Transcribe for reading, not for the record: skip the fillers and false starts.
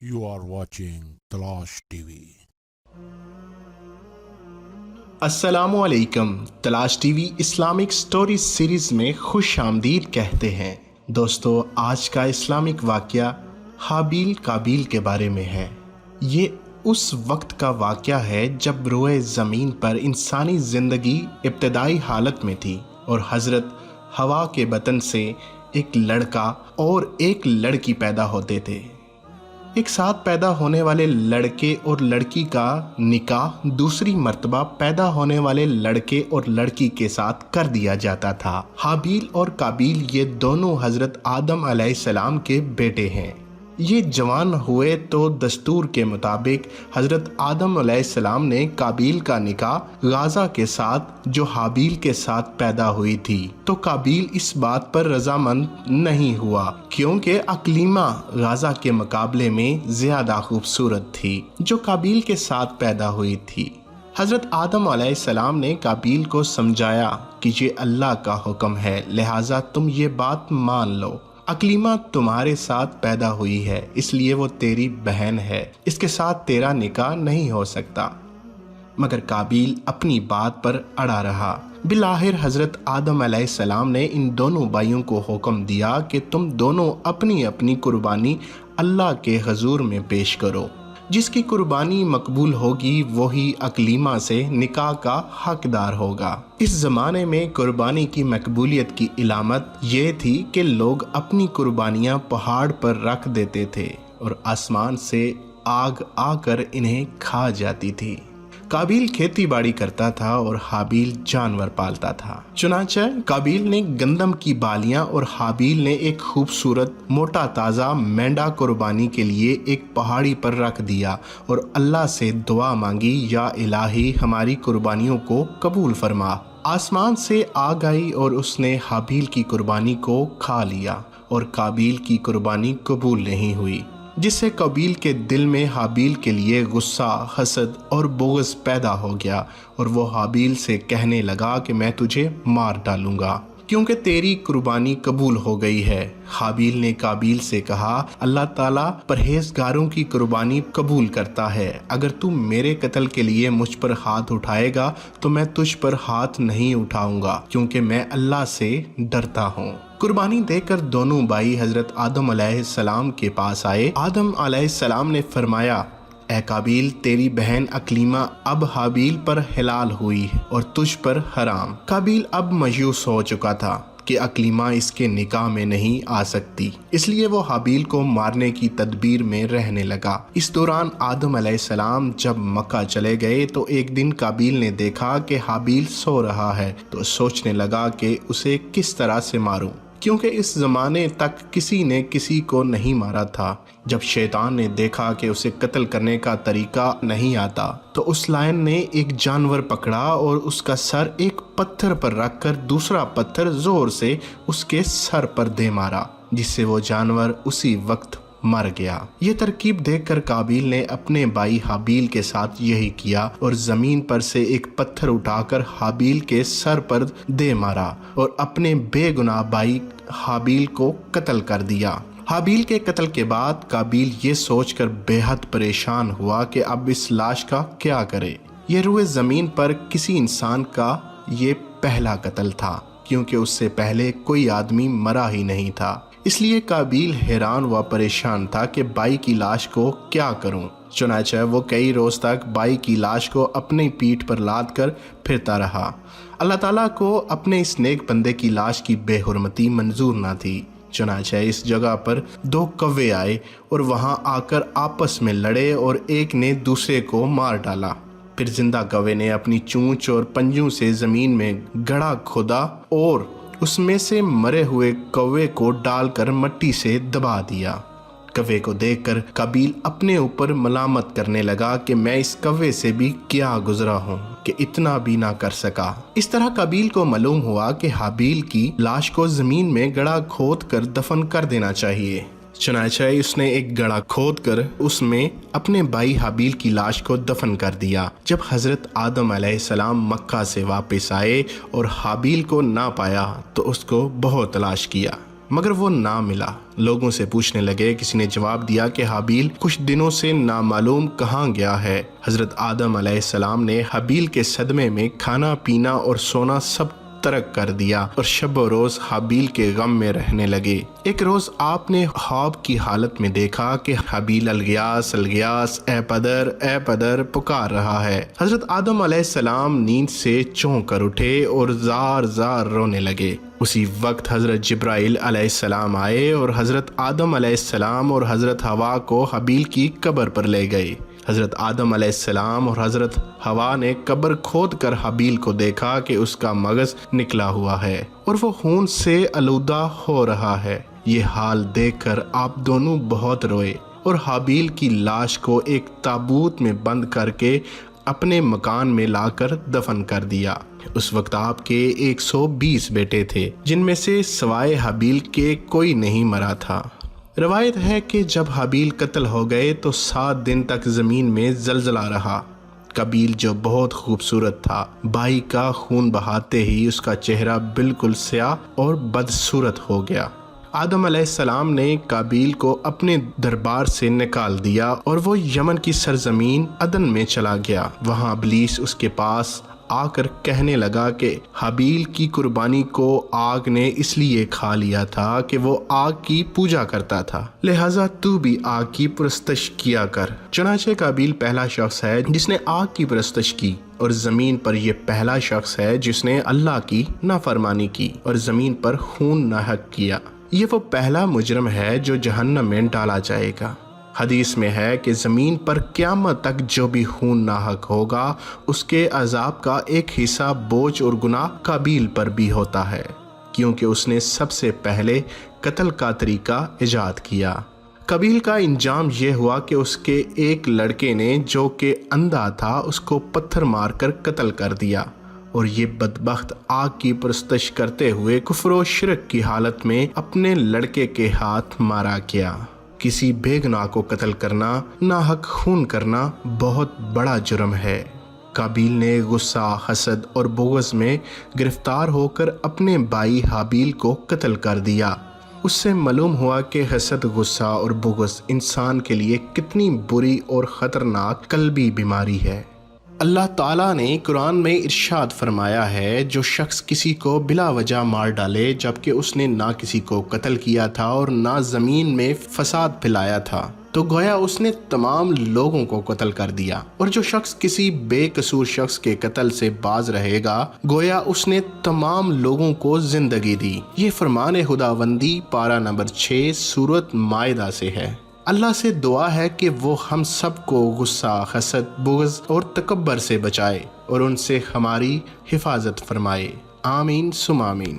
You are watching तलाश TV. अस्सलामुअलैकुम। तलाश टीवी इस्लामिक स्टोरी सीरीज़ में खुश आमदीद कहते हैं। दोस्तों, आज का इस्लामिक वाक़या हाबील काबील के बारे में है। ये उस वक्त का वाक़या है जब रोए ज़मीन पर इंसानी ज़िंदगी इब्तदाई हालत में थी और हज़रत हवा के बतन से एक लड़का और एक लड़की पैदा होते थे। एक साथ पैदा होने वाले लड़के और लड़की का निकाह दूसरी मर्तबा पैदा होने वाले लड़के और लड़की के साथ कर दिया जाता था। हाबील और काबील ये दोनों हज़रत आदम अलैहिस्सलाम के बेटे हैं। ये जवान हुए तो दस्तूर के मुताबिक हज़रत आदम अलैहिस्सलाम ने काबील का निकाह गाज़ा के साथ जो हाबील के साथ पैदा हुई थी, तो काबील इस बात पर रजामंद नहीं हुआ क्योंकि अकलीमा गाज़ा के मुकाबले में ज़्यादा खूबसूरत थी जो काबील के साथ पैदा हुई थी। हज़रत आदम अलैहिस्सलाम ने काबील को समझाया कि ये अल्लाह का हुक्म है, लिहाजा तुम ये बात मान लो। अकलीमा तुम्हारे साथ पैदा हुई है, इसलिए वो तेरी बहन है, इसके साथ तेरा निकाह नहीं हो सकता। मगर काबील अपनी बात पर अड़ा रहा। बिलाहिर हज़रत आदम अलैहिस्सलाम ने इन दोनों भाइयों को हुक्म दिया कि तुम दोनों अपनी अपनी कुर्बानी अल्लाह के हजूर में पेश करो। जिसकी कुर्बानी मकबूल होगी वही अकलीमा से निकाह का हकदार होगा। इस ज़माने में कुर्बानी की मकबूलियत की इलामत ये थी कि लोग अपनी कुर्बानियाँ पहाड़ पर रख देते थे और आसमान से आग आकर इन्हें खा जाती थी। काबील खेती बाड़ी करता था और हाबील जानवर पालता था। चुनांचे काबील ने गंदम की बालियां और हाबील ने एक खूबसूरत मोटा ताज़ा मेंढा कुर्बानी के लिए एक पहाड़ी पर रख दिया और अल्लाह से दुआ मांगी, या इलाही हमारी कुर्बानियों को कबूल फरमा। आसमान से आग आई और उसने हाबील की कुर्बानी को खा लिया और काबील की कुर्बानी कबूल नहीं हुई, जिससे काबील के दिल में हाबील के लिए गुस्सा, हसद और बोगस पैदा हो गया और वो हाबील से कहने लगा कि मैं तुझे मार डालूंगा क्योंकि तेरी कुर्बानी कबूल हो गई है। हाबील ने काबील से कहा, अल्लाह ताला परहेजगारों की कुर्बानी कबूल करता है। अगर तू मेरे कत्ल के लिए मुझ पर हाथ उठाएगा तो मैं तुझ पर हाथ नहीं उठाऊंगा क्योंकि मैं अल्लाह से डरता हूँ। कुर्बानी देकर दोनों भाई हज़रत आदम अलैहिस्सलाम के पास आए। आदम अलैहिस्सलाम ने फरमाया, ए काबील, तेरी बहन अकलीमा अब हाबील पर हिलाल हुई और तुझ पर हराम। काबील अब मायूस हो चुका था कि अकलीमा इसके निकाह में नहीं आ सकती, इसलिए वो हाबील को मारने की तदबीर में रहने लगा। इस दौरान आदम अलैहिस्सलाम जब मक्का चले गए तो एक दिन काबील ने देखा कि हाबील सो रहा है, तो सोचने लगा कि उसे किस तरह से मारूं, क्योंकि इस ज़माने तक किसी ने किसी को नहीं मारा था। जब शैतान ने देखा कि उसे कत्ल करने का तरीका नहीं आता तो उस लायन ने एक जानवर पकड़ा और उसका सर एक पत्थर पर रखकर दूसरा पत्थर जोर से उसके सर पर दे मारा, जिससे वो जानवर उसी वक्त मर गया। ये तरकीब देखकर काबील ने अपने भाई हाबील के साथ यही किया और ज़मीन पर से एक पत्थर उठाकर हाबील के सर पर दे मारा और अपने बेगुनाह भाई हाबील को कत्ल कर दिया। हाबील के कत्ल के बाद काबील ये सोचकर बेहद परेशान हुआ कि अब इस लाश का क्या करे। ये रुए ज़मीन पर किसी इंसान का ये पहला कत्ल था क्योंकि उससे पहले कोई आदमी मरा ही नहीं था। इसलिए काबील हैरान व परेशान था कि भाई की लाश को क्या करूं। चुनांचे वो कई रोज़ तक भाई की लाश को अपनी पीठ पर लाद कर फिरता रहा। अल्लाह ताला को अपने इस नेक बंदे की लाश की बेहुरमती मंजूर ना थी। चुनांचे इस जगह पर दो कौवे आए और वहां आकर आपस में लड़े और एक ने दूसरे को मार डाला। फिर जिंदा कौवे ने अपनी चोंच और पंजों से ज़मीन में गड्ढा खोदा और उसमें से मरे हुए कौवे को डालकर मिट्टी से दबा दिया। कौवे को देखकर काबील अपने ऊपर मलामत करने लगा कि मैं इस कौवे से भी क्या गुजरा हूँ कि इतना भी ना कर सका। इस तरह काबील को मालूम हुआ कि हाबील की लाश को जमीन में गड्ढा खोद कर दफन कर देना चाहिए। चुनांचे उसने एक गड्ढा खोद कर उसमें अपने भाई हाबील की लाश को दफन कर दिया। जब हज़रत आदम अलैहिस्सलाम मक्का से वापस आए और हाबील को ना पाया तो उसको बहुत तलाश किया। مگر وہ نہ ملا۔ لوگوں سے پوچھنے لگے، کسی نے جواب دیا کہ حابیل کچھ دنوں سے نامعلوم کہاں گیا ہے۔ حضرت آدم علیہ السلام نے حابیل کے صدمے میں کھانا پینا اور سونا سب ترک کر دیا اور شب و روز حابیل کے غم میں رہنے لگے۔ ایک روز آپ نے خواب کی حالت میں دیکھا کہ حابیل الغیاث الغیاث، اے پدر پکار رہا ہے۔ حضرت آدم علیہ السلام نیند سے چونک کر اٹھے اور زار زار رونے لگے۔ اسی وقت حضرت جبرائیل علیہ السلام آئے اور حضرت آدم علیہ السلام اور حضرت حوا کو حابیل کی قبر پر لے گئے۔ حضرت آدم علیہ السلام اور حضرت حوا نے قبر کھود کر حابیل کو دیکھا کہ اس کا مغز نکلا ہوا ہے اور وہ خون سے آلودہ ہو رہا ہے۔ یہ حال دیکھ کر آپ دونوں بہت روئے اور حابیل کی لاش کو ایک تابوت میں بند کر کے اپنے مکان میں لا کر دفن کر دیا۔ اس وقت آپ کے 120 بیٹے تھے، جن میں سے سوائے حابیل کے کوئی نہیں مرا تھا۔ روایت ہے کہ جب حابیل قتل ہو گئے تو 7 دن تک زمین میں زلزلہ رہا۔ قابیل جو بہت خوبصورت تھا، بھائی کا خون بہاتے ہی اس کا چہرہ بالکل سیاہ اور بدصورت ہو گیا۔ آدم علیہ السلام نے قابیل کو اپنے دربار سے نکال دیا اور وہ یمن کی سرزمین عدن میں چلا گیا۔ وہاں ابلیس اس کے پاس آ کر کہنے لگا کہ حابیل کی قربانی کو آگ نے اس لیے کھا لیا تھا کہ وہ آگ کی پوجا کرتا تھا، لہٰذا تو بھی آگ کی پرستش کیا کر۔ چنانچہ قابیل پہلا شخص ہے جس نے آگ کی پرستش کی، اور زمین پر یہ پہلا شخص ہے جس نے اللہ کی نافرمانی کی اور زمین پر خون ناحق کیا۔ یہ وہ پہلا مجرم ہے جو جہنم میں ڈالا جائے گا۔ حدیث میں ہے کہ زمین پر قیامت تک جو بھی خون ناحق ہوگا، اس کے عذاب کا ایک حصہ بوجھ اور گناہ قابیل پر بھی ہوتا ہے، کیونکہ اس نے سب سے پہلے قتل کا طریقہ ایجاد کیا۔ قابیل کا انجام یہ ہوا کہ اس کے ایک لڑکے نے جو کہ اندھا تھا اس کو پتھر مار کر قتل کر دیا، اور یہ بدبخت آگ کی پرستش کرتے ہوئے کفر و شرک کی حالت میں اپنے لڑکے کے ہاتھ مارا گیا۔ کسی بے گناہ کو قتل کرنا، ناحق خون کرنا بہت بڑا جرم ہے۔ قابیل نے غصہ، حسد اور بغض میں گرفتار ہو کر اپنے بھائی حابیل کو قتل کر دیا۔ اس سے معلوم ہوا کہ حسد، غصہ اور بغض انسان کے لیے کتنی بری اور خطرناک قلبی بیماری ہے۔ اللہ تعالیٰ نے قرآن میں ارشاد فرمایا ہے، جو شخص کسی کو بلا وجہ مار ڈالے جبکہ اس نے نہ کسی کو قتل کیا تھا اور نہ زمین میں فساد پھیلایا تھا، تو گویا اس نے تمام لوگوں کو قتل کر دیا۔ اور جو شخص کسی بے قصور شخص کے قتل سے باز رہے گا، گویا اس نے تمام لوگوں کو زندگی دی۔ یہ فرمان خداوندی پارہ نمبر 6 سورۃ مائدہ سے ہے۔ اللہ سے دعا ہے کہ وہ ہم سب کو غصہ، حسد، بغض اور تکبر سے بچائے اور ان سے ہماری حفاظت فرمائے۔ آمین ثم آمین۔